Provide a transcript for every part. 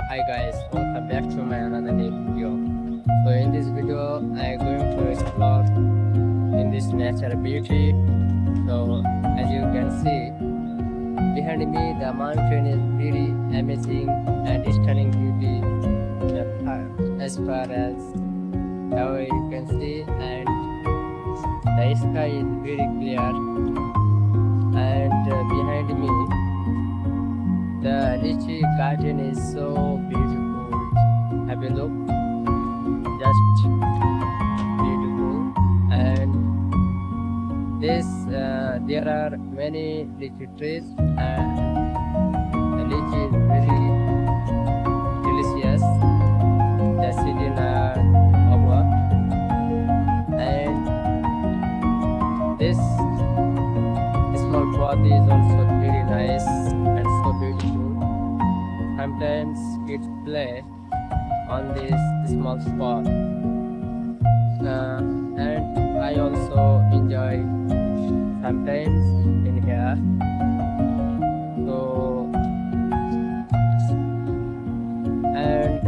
Hi guys, welcome back to my another new video. So in this video I am going to explore in this natural beauty. So as you can see behind me the mountain is really amazing and stunning beauty as far as how you can see, and the sky is very clear, and behind me the lychee garden is so beautiful. Have a look, just beautiful. And this there are many lychee trees, and the lychee is very delicious. The season are over, and this small pot is also very nice and so beautiful. Sometimes kids play on this small spot, and I also enjoy sometimes in here. So and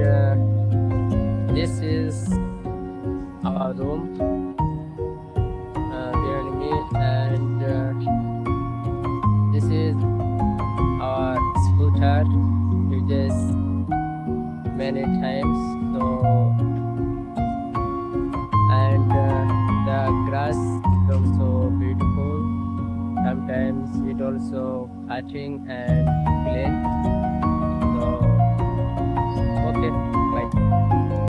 this is our room behind me, and this is our scooter uses many times. So and the grass is also beautiful. Sometimes it also cutting and clean.